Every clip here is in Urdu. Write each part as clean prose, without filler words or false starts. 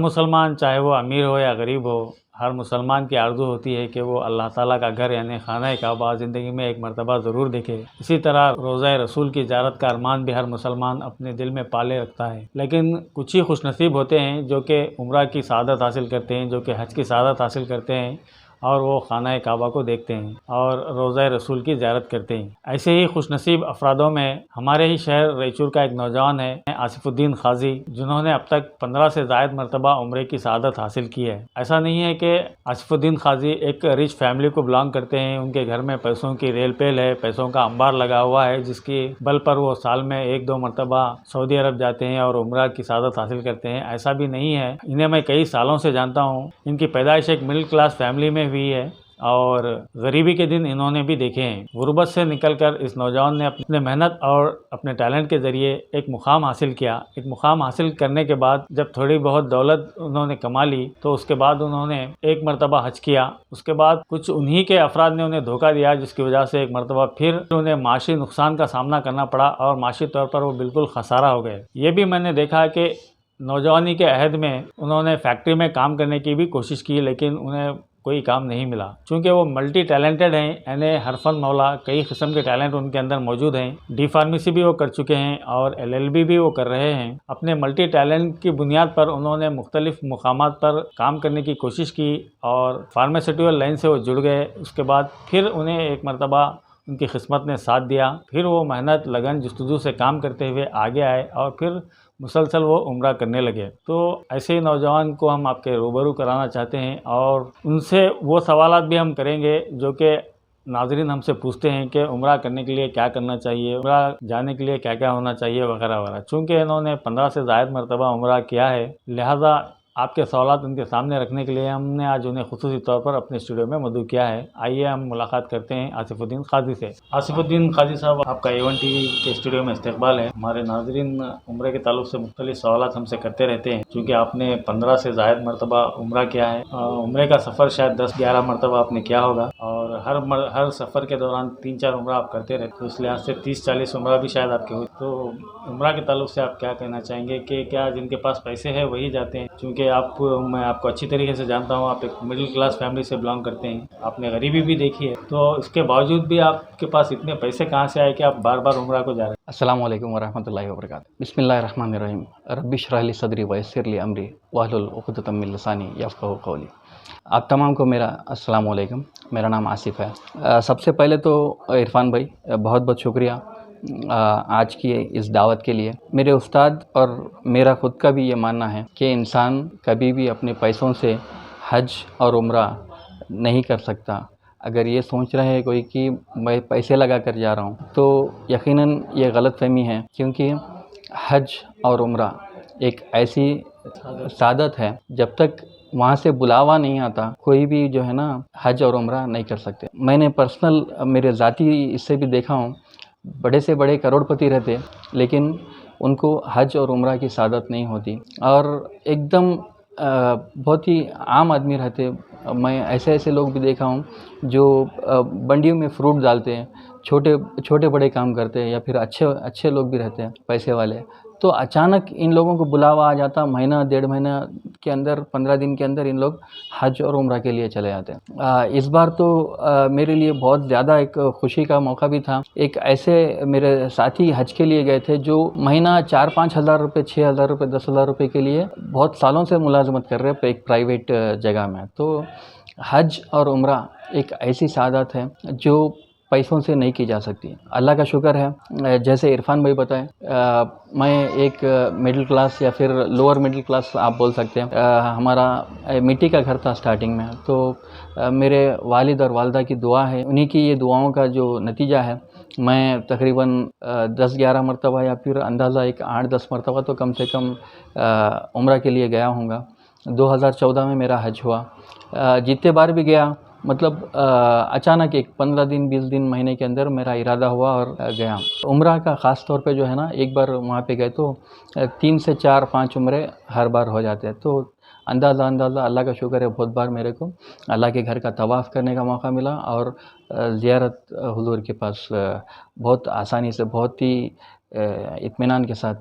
مسلمان چاہے وہ امیر ہو یا غریب ہو، ہر مسلمان کی آرزو ہوتی ہے کہ وہ اللہ تعالیٰ کا گھر یعنی خانہ کعبہ زندگی میں ایک مرتبہ ضرور دیکھے۔ اسی طرح روضہ رسول کی زیارت کا ارمان بھی ہر مسلمان اپنے دل میں پالے رکھتا ہے، لیکن کچھ ہی خوش نصیب ہوتے ہیں جو کہ عمرہ کی سعادت حاصل کرتے ہیں، جو کہ حج کی سعادت حاصل کرتے ہیں اور وہ خانہ کعبہ کو دیکھتے ہیں اور روضہ رسول کی زیارت کرتے ہیں۔ ایسے ہی خوش نصیب افرادوں میں ہمارے ہی شہر ریچور کا ایک نوجوان ہے آصف الدین قاضی، جنہوں نے اب تک 15 سے زائد مرتبہ عمرے کی سعادت حاصل کی ہے۔ ایسا نہیں ہے کہ آصف الدین قاضی ایک رچ فیملی کو بلانگ کرتے ہیں، ان کے گھر میں پیسوں کی ریل پیل ہے، پیسوں کا انبار لگا ہوا ہے، جس کی بل پر وہ سال میں 1-2 مرتبہ سعودی عرب جاتے ہیں اور عمرہ کی سعادت حاصل کرتے ہیں۔ ایسا بھی نہیں ہے، انہیں میں کئی سالوں سے جانتا ہوں، ان کی پیدائش ایک مڈل کلاس فیملی میں ہوئی ہے اور غریبی کے دن انہوں نے بھی دیکھے ہیں۔ غربت سے نکل کر اس نوجوان نے اپنے محنت اور اپنے ٹیلنٹ کے ذریعے ایک مقام حاصل کیا۔ ایک مقام حاصل کرنے کے بعد جب تھوڑی بہت دولت انہوں نے کما لی تو اس کے بعد انہوں نے ایک مرتبہ حج کیا۔ اس کے بعد کچھ انہی کے افراد نے انہیں دھوکہ دیا، جس کی وجہ سے ایک مرتبہ پھر انہیں معاشی نقصان کا سامنا کرنا پڑا اور معاشی طور پر وہ بالکل خسارہ ہو گئے۔ یہ بھی میں نے دیکھا کہ نوجوانی کے عہد میں انہوں نے فیکٹری میں کام کرنے کی بھی کوشش کی، لیکن انہیں کوئی کام نہیں ملا۔ چونکہ وہ ملٹی ٹیلنٹڈ ہیں، یعنی ہر فن مولا، کئی قسم کے ٹیلنٹ ان کے اندر موجود ہیں۔ ڈی فارمیسی بھی وہ کر چکے ہیں اور LLB بھی وہ کر رہے ہیں۔ اپنے ملٹی ٹیلنٹ کی بنیاد پر انہوں نے مختلف مقامات پر کام کرنے کی کوشش کی اور فارماسیوٹیکل لائن سے وہ جڑ گئے۔ اس کے بعد پھر انہیں ایک مرتبہ ان کی قسمت نے ساتھ دیا، پھر وہ محنت لگن جستجو سے کام کرتے ہوئے آگے آئے اور پھر مسلسل وہ عمرہ کرنے لگے۔ تو ایسے ہی نوجوان کو ہم آپ کے روبرو کرانا چاہتے ہیں اور ان سے وہ سوالات بھی ہم کریں گے جو کہ ناظرین ہم سے پوچھتے ہیں کہ عمرہ کرنے کے لیے کیا کرنا چاہیے، عمرہ جانے کے لیے کیا کیا ہونا چاہیے وغیرہ وغیرہ۔ چونکہ انہوں نے 15 سے زائد مرتبہ عمرہ کیا ہے، لہٰذا آپ کے سوالات ان کے سامنے رکھنے کے لیے ہم نے آج انہیں خصوصی طور پر اپنے اسٹوڈیو میں مدعو کیا ہے۔ آئیے ہم ملاقات کرتے ہیں آصف الدین قاضی سے۔ آصف الدین قاضی صاحب، آپ کا A1 TV کے اسٹوڈیو میں استقبال ہے۔ ہمارے ناظرین عمرے کے تعلق سے مختلف سوالات ہم سے کرتے رہتے ہیں، چونکہ آپ نے 15 سے زائد مرتبہ عمرہ کیا ہے۔ عمرے کا سفر شاید 10-11 مرتبہ آپ نے کیا ہوگا اور ہر سفر کے دوران 3-4 عمرہ آپ کرتے رہتے، تو اس لحاظ سے 30-40 عمرہ بھی شاید آپ کے ہوئے۔ تو عمرہ کے تعلق سے آپ کیا کہنا چاہیں گے کہ کیا جن کے پاس پیسے ہیں وہی جاتے ہیں؟ چونکہ میں آپ کو اچھی طریقے سے جانتا ہوں، آپ ایک مڈل کلاس فیملی سے بلانگ کرتے ہیں، آپ نے غریبی بھی دیکھی ہے، تو اس کے باوجود بھی آپ کے پاس اتنے پیسے کہاں سے آئے کہ آپ بار بار عمرہ کو جا رہے ہیں؟ السلام علیکم ورحمۃ اللہ وبرکاتہ۔ بسم اللہ الرحمن الرحیم۔ رب اشرح لی صدری ویسر لی امری واحلل عقدۃ من لسانی یفقہوا قولی۔ آپ تمام کو میرا السلام علیکم۔ میرا نام آصف ہے۔ سب سے پہلے تو عرفان بھائی بہت بہت شکریہ آج کی اس دعوت کے لیے۔ میرے استاد اور میرا خود کا بھی یہ ماننا ہے کہ انسان کبھی بھی اپنے پیسوں سے حج اور عمرہ نہیں کر سکتا۔ اگر یہ سوچ رہے ہیں کوئی کہ میں پیسے لگا کر جا رہا ہوں تو یقیناً یہ غلط فہمی ہے، کیونکہ حج اور عمرہ ایک ایسی سعادت ہے، جب تک وہاں سے بلاوا نہیں آتا کوئی بھی جو ہے نا حج اور عمرہ نہیں کر سکتے۔ میں نے پرسنل میرے ذاتی اس سے بھی دیکھا ہوں، بڑے سے بڑے کروڑ پتی رہتے لیکن ان کو حج اور عمرہ کی سعادت نہیں ہوتی، اور ایک دم بہت ہی عام آدمی رہتے۔ میں ایسے لوگ بھی دیکھا ہوں جو بنڈیوں میں فروٹ ڈالتے ہیں، چھوٹے بڑے کام کرتے ہیں، یا پھر اچھے لوگ بھی رہتے ہیں پیسے والے، تو اچانک ان لوگوں کو بلاوا آ جاتا، مہینہ 1.5 مہینہ کے اندر 15 دن کے اندر ان لوگ حج اور عمرہ کے لیے چلے جاتے ہیں۔ اس بار تو میرے لیے بہت زیادہ ایک خوشی کا موقع بھی تھا۔ ایک ایسے میرے ساتھی حج کے لیے گئے تھے جو مہینہ 4-5 ہزار روپے، 6 ہزار روپے، 10 ہزار روپے کے لیے بہت سالوں سے ملازمت کر رہے ایک پرائیویٹ جگہ میں۔ تو حج اور عمرہ ایک ایسی سعادت ہے جو پیسوں سے نہیں کی جا سکتی۔ اللہ کا شکر ہے، جیسے عرفان بھائی بتائیں، میں ایک مڈل کلاس یا پھر لوور مڈل کلاس آپ بول سکتے ہیں۔ ہمارا مٹی کا گھر تھا سٹارٹنگ میں، تو میرے والد اور والدہ کی دعا ہے، انہی کی یہ دعاؤں کا جو نتیجہ ہے، میں تقریباً 10-11 مرتبہ یا پھر اندازہ ایک 8-10 مرتبہ تو کم سے کم عمرہ کے لیے گیا ہوں گا۔ 2014 میں میرا حج ہوا۔ جتنے بار بھی گیا، مطلب اچانک ایک 15 دن 20 دن مہینے کے اندر میرا ارادہ ہوا اور گیا۔ عمرہ کا خاص طور پہ جو ہے نا، ایک بار وہاں پہ گئے تو 3 سے 4-5 عمرے ہر بار ہو جاتے ہیں۔ تو اندازہ اللہ کا شکر ہے، بہت بار میرے کو اللہ کے گھر کا طواف کرنے کا موقع ملا اور زیارت حضور کے پاس بہت آسانی سے، بہت ہی اطمینان کے ساتھ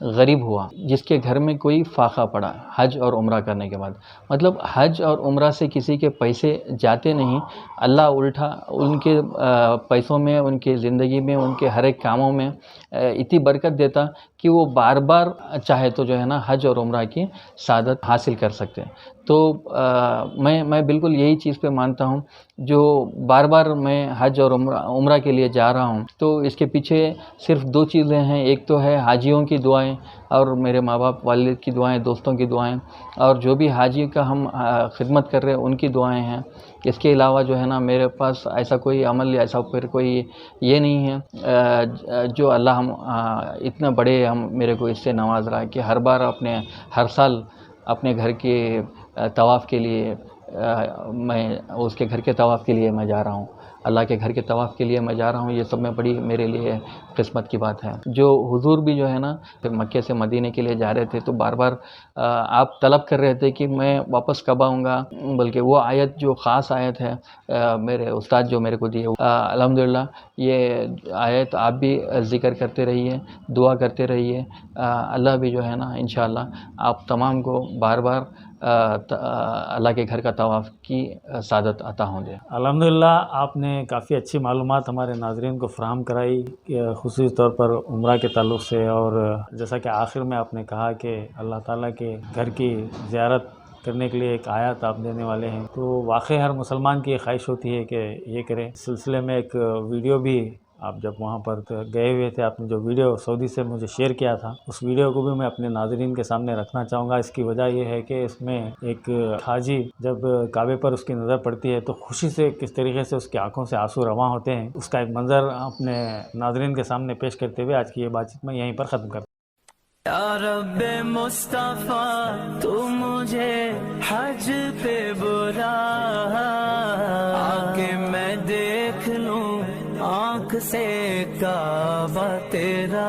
غریب ہوا جس کے گھر میں کوئی فاقہ پڑا حج اور عمرہ کرنے کے بعد. مطلب حج اور عمرہ سے کسی کے پیسے جاتے نہیں, اللہ الٹا ان کے پیسوں میں, ان کی زندگی میں, ان کے ہر ایک کاموں میں اتنی برکت دیتا کہ وہ بار بار چاہے تو جو ہے نا حج اور عمرہ کی سعادت حاصل کر سکتے. تو میں بالکل یہی چیز پہ مانتا ہوں. جو بار بار میں حج اور عمرہ کے لیے جا رہا ہوں تو اس کے پیچھے صرف دو چیزیں ہیں. ایک تو ہے حاجیوں کی دعائیں اور میرے ماں باپ والد کی دعائیں, دوستوں کی دعائیں, اور جو بھی حاجی کا ہم خدمت کر رہے ہیں ان کی دعائیں ہیں. اس کے علاوہ جو ہے نا میرے پاس ایسا کوئی عمل یا ایسا پھر کوئی یہ نہیں ہے جو اللہ ہم اتنا بڑے میرے کو اس سے نواز رہا ہے کہ ہر بار ہر سال اپنے گھر کے طواف کے لیے میں اس کے گھر کے طواف کے لیے میں جا رہا ہوں, اللہ کے گھر کے طواف کے لیے میں جا رہا ہوں. یہ سب میں بڑی میرے لیے قسمت کی بات ہے. جو حضور بھی جو ہے نا مکے سے مدینے کے لیے جا رہے تھے تو بار بار آپ طلب کر رہے تھے کہ میں واپس کب آؤں گا, بلکہ وہ آیت جو خاص آیت ہے میرے استاد جو میرے کو دیے, الحمدللہ یہ آیت آپ بھی ذکر کرتے رہیے, دعا کرتے رہیے. اللہ بھی جو ہے نا انشاءاللہ آپ تمام کو بار بار اللہ کے گھر کا طواف کی سعادت عطا ہوں گے. الحمدللہ آپ نے کافی اچھی معلومات ہمارے ناظرین کو فراہم کرائی, خصوصی طور پر عمرہ کے تعلق سے, اور جیسا کہ آخر میں آپ نے کہا کہ اللہ تعالیٰ کے گھر کی زیارت کرنے کے لیے ایک آیت آپ دینے والے ہیں, تو واقعی ہر مسلمان کی یہ خواہش ہوتی ہے کہ یہ کرے. اس سلسلے میں ایک ویڈیو بھی آپ جب وہاں پر گئے ہوئے تھے, آپ نے جو ویڈیو سعودی سے مجھے شیئر کیا تھا, اس ویڈیو کو بھی میں اپنے ناظرین کے سامنے رکھنا چاہوں گا. اس کی وجہ یہ ہے کہ اس میں ایک حاجی جب کعبے پر اس کی نظر پڑتی ہے تو خوشی سے کس طریقے سے اس کی آنکھوں سے آنسو رواں ہوتے ہیں, اس کا ایک منظر اپنے ناظرین کے سامنے پیش کرتے ہوئے آج کی یہ بات چیت میں یہیں پر ختم کرتا ہوں. یا رب مصطفیٰ تو مجھے حج پہ بلا, آ کے میں دیکھ لوں آنکھ سے کعبہ تیرا.